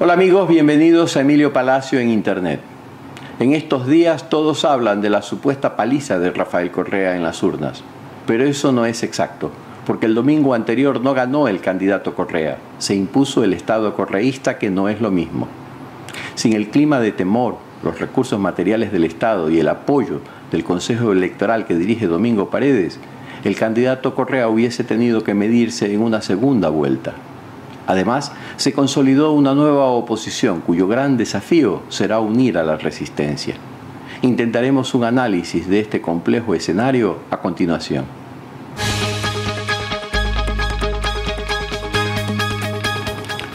Hola amigos, bienvenidos a Emilio Palacio en Internet. En estos días todos hablan de la supuesta paliza de Rafael Correa en las urnas, pero eso no es exacto, porque el domingo anterior no ganó el candidato Correa, se impuso el Estado correísta, que no es lo mismo. Sin el clima de temor, los recursos materiales del Estado y el apoyo del Consejo Electoral que dirige Domingo Paredes, el candidato Correa hubiese tenido que medirse en una segunda vuelta. Además, se consolidó una nueva oposición cuyo gran desafío será unir a la resistencia. Intentaremos un análisis de este complejo escenario a continuación.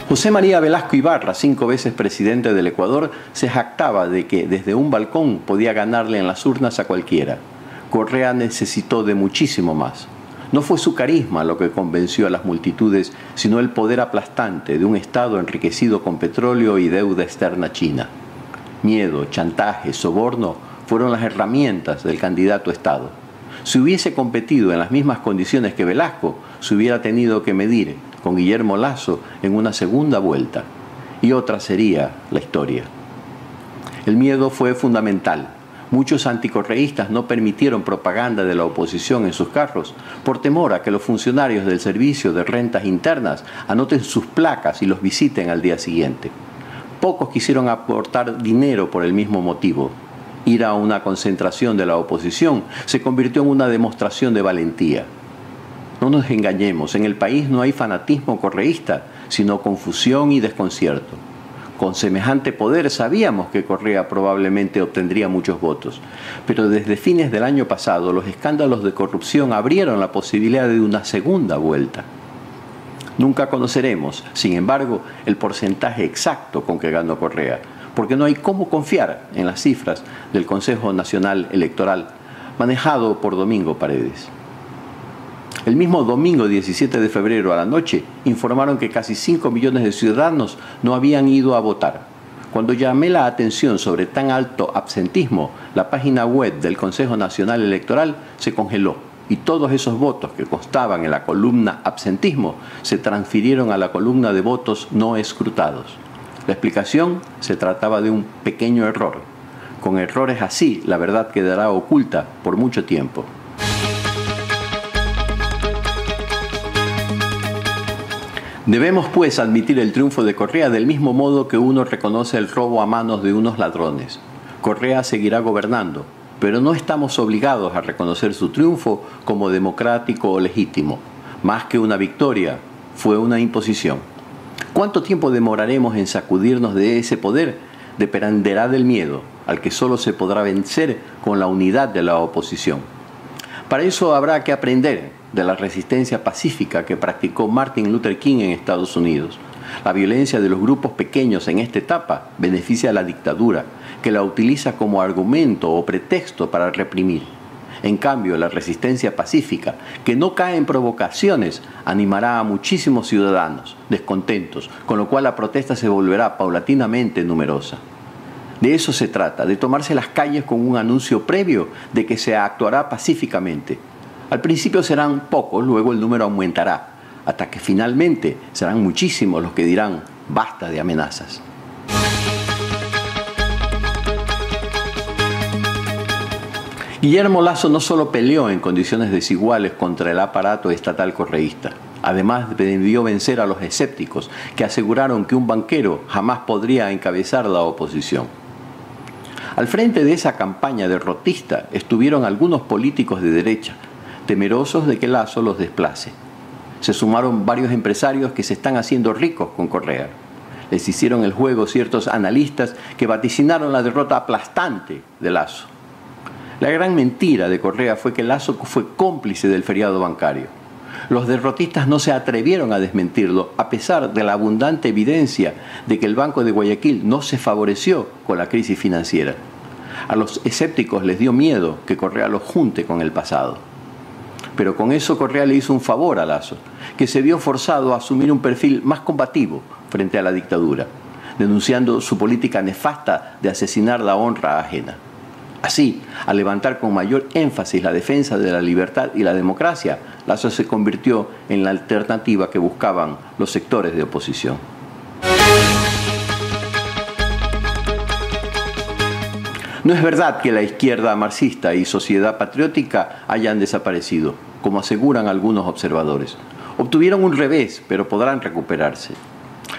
José María Velasco Ibarra, 5 veces presidente del Ecuador, se jactaba de que desde un balcón podía ganarle en las urnas a cualquiera. Correa necesitó de muchísimo más. No fue su carisma lo que convenció a las multitudes, sino el poder aplastante de un Estado enriquecido con petróleo y deuda externa china. Miedo, chantaje, soborno fueron las herramientas del candidato Estado. Si hubiese competido en las mismas condiciones que Velasco, se hubiera tenido que medir con Guillermo Lasso en una segunda vuelta. Y otra sería la historia. El miedo fue fundamental. Muchos anticorreístas no permitieron propaganda de la oposición en sus carros por temor a que los funcionarios del Servicio de Rentas Internas anoten sus placas y los visiten al día siguiente. Pocos quisieron aportar dinero por el mismo motivo. Ir a una concentración de la oposición se convirtió en una demostración de valentía. No nos engañemos, en el país no hay fanatismo correísta, sino confusión y desconcierto. Con semejante poder sabíamos que Correa probablemente obtendría muchos votos, pero desde fines del año pasado los escándalos de corrupción abrieron la posibilidad de una segunda vuelta. Nunca conoceremos, sin embargo, el porcentaje exacto con que ganó Correa, porque no hay cómo confiar en las cifras del Consejo Nacional Electoral manejado por Domingo Paredes. El mismo domingo 17 de febrero a la noche informaron que casi 5 millones de ciudadanos no habían ido a votar. Cuando llamé la atención sobre tan alto absentismo, la página web del Consejo Nacional Electoral se congeló y todos esos votos que constaban en la columna absentismo se transfirieron a la columna de votos no escrutados. La explicación: se trataba de un pequeño error. Con errores así, la verdad quedará oculta por mucho tiempo. Debemos, pues, admitir el triunfo de Correa del mismo modo que uno reconoce el robo a manos de unos ladrones. Correa seguirá gobernando, pero no estamos obligados a reconocer su triunfo como democrático o legítimo. Más que una victoria, fue una imposición. ¿Cuánto tiempo demoraremos en sacudirnos de ese poder? Dependerá del miedo, al que solo se podrá vencer con la unidad de la oposición. Para eso habrá que aprender de la resistencia pacífica que practicó Martin Luther King en Estados Unidos. La violencia de los grupos pequeños en esta etapa beneficia a la dictadura, que la utiliza como argumento o pretexto para reprimir. En cambio, la resistencia pacífica, que no cae en provocaciones, animará a muchísimos ciudadanos descontentos, con lo cual la protesta se volverá paulatinamente numerosa. De eso se trata, de tomarse las calles con un anuncio previo de que se actuará pacíficamente. Al principio serán pocos, luego el número aumentará, hasta que finalmente serán muchísimos los que dirán basta de amenazas. Guillermo Lasso no solo peleó en condiciones desiguales contra el aparato estatal correísta, además debió vencer a los escépticos que aseguraron que un banquero jamás podría encabezar la oposición. Al frente de esa campaña derrotista estuvieron algunos políticos de derecha, temerosos de que Lasso los desplace. Se sumaron varios empresarios que se están haciendo ricos con Correa. Les hicieron el juego ciertos analistas que vaticinaron la derrota aplastante de Lasso. La gran mentira de Correa fue que Lasso fue cómplice del feriado bancario. Los derrotistas no se atrevieron a desmentirlo, a pesar de la abundante evidencia de que el Banco de Guayaquil no se favoreció con la crisis financiera. A los escépticos les dio miedo que Correa los junte con el pasado. Pero con eso Correa le hizo un favor a Lasso, que se vio forzado a asumir un perfil más combativo frente a la dictadura, denunciando su política nefasta de asesinar la honra ajena. Así, al levantar con mayor énfasis la defensa de la libertad y la democracia, Lasso se convirtió en la alternativa que buscaban los sectores de oposición. No es verdad que la izquierda marxista y Sociedad Patriótica hayan desaparecido, como aseguran algunos observadores. Obtuvieron un revés, pero podrán recuperarse.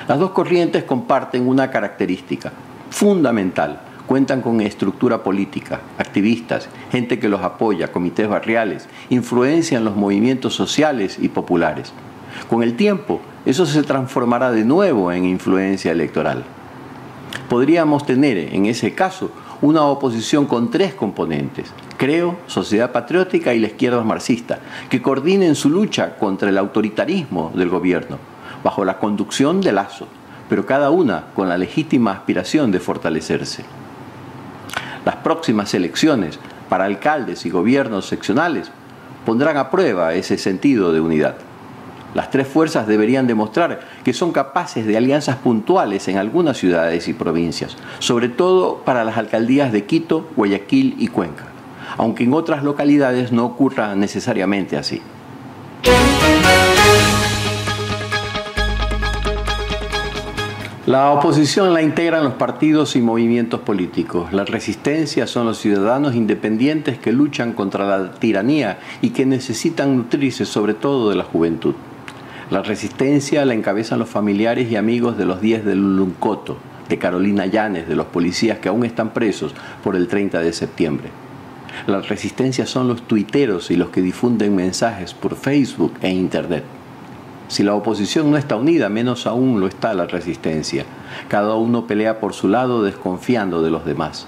Las dos corrientes comparten una característica fundamental. Cuentan con estructura política, activistas, gente que los apoya, comités barriales, influencian los movimientos sociales y populares. Con el tiempo, eso se transformará de nuevo en influencia electoral. Podríamos tener, en ese caso, una oposición con tres componentes: Creo, Sociedad Patriótica y la izquierda marxista, que coordinen su lucha contra el autoritarismo del gobierno, bajo la conducción de Lasso, pero cada una con la legítima aspiración de fortalecerse. Las próximas elecciones para alcaldes y gobiernos seccionales pondrán a prueba ese sentido de unidad. Las tres fuerzas deberían demostrar que son capaces de alianzas puntuales en algunas ciudades y provincias, sobre todo para las alcaldías de Quito, Guayaquil y Cuenca, aunque en otras localidades no ocurra necesariamente así. La oposición la integran los partidos y movimientos políticos. La resistencia son los ciudadanos independientes que luchan contra la tiranía y que necesitan nutrirse sobre todo de la juventud. La resistencia la encabezan los familiares y amigos de los 10 del Luncoto, de Carolina Llanes, de los policías que aún están presos por el 30 de septiembre. La resistencia son los tuiteros y los que difunden mensajes por Facebook e Internet. Si la oposición no está unida, menos aún lo está la resistencia. Cada uno pelea por su lado desconfiando de los demás.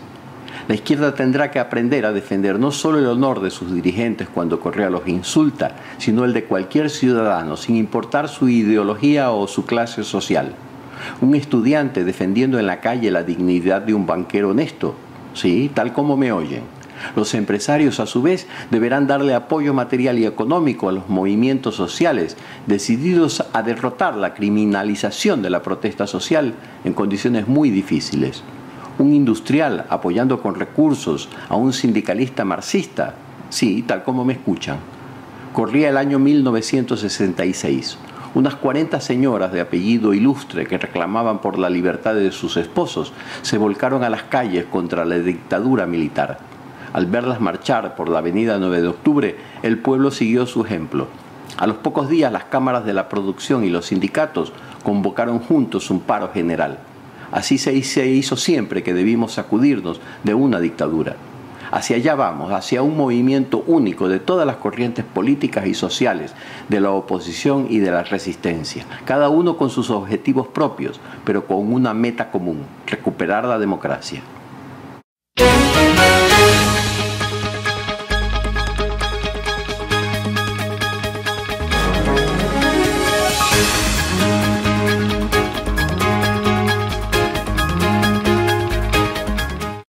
La izquierda tendrá que aprender a defender no solo el honor de sus dirigentes cuando Correa los insulta, sino el de cualquier ciudadano, sin importar su ideología o su clase social. Un estudiante defendiendo en la calle la dignidad de un banquero honesto. Sí, tal como me oyen. Los empresarios, a su vez, deberán darle apoyo material y económico a los movimientos sociales, decididos a derrotar la criminalización de la protesta social en condiciones muy difíciles. Un industrial apoyando con recursos a un sindicalista marxista, sí, tal como me escuchan. Corría el año 1966. Unas 40 señoras de apellido ilustre que reclamaban por la libertad de sus esposos se volcaron a las calles contra la dictadura militar. Al verlas marchar por la avenida 9 de octubre, el pueblo siguió su ejemplo. A los pocos días, las cámaras de la producción y los sindicatos convocaron juntos un paro general. Así se hizo siempre que debimos sacudirnos de una dictadura. Hacia allá vamos, hacia un movimiento único de todas las corrientes políticas y sociales, de la oposición y de la resistencia, cada uno con sus objetivos propios, pero con una meta común: recuperar la democracia.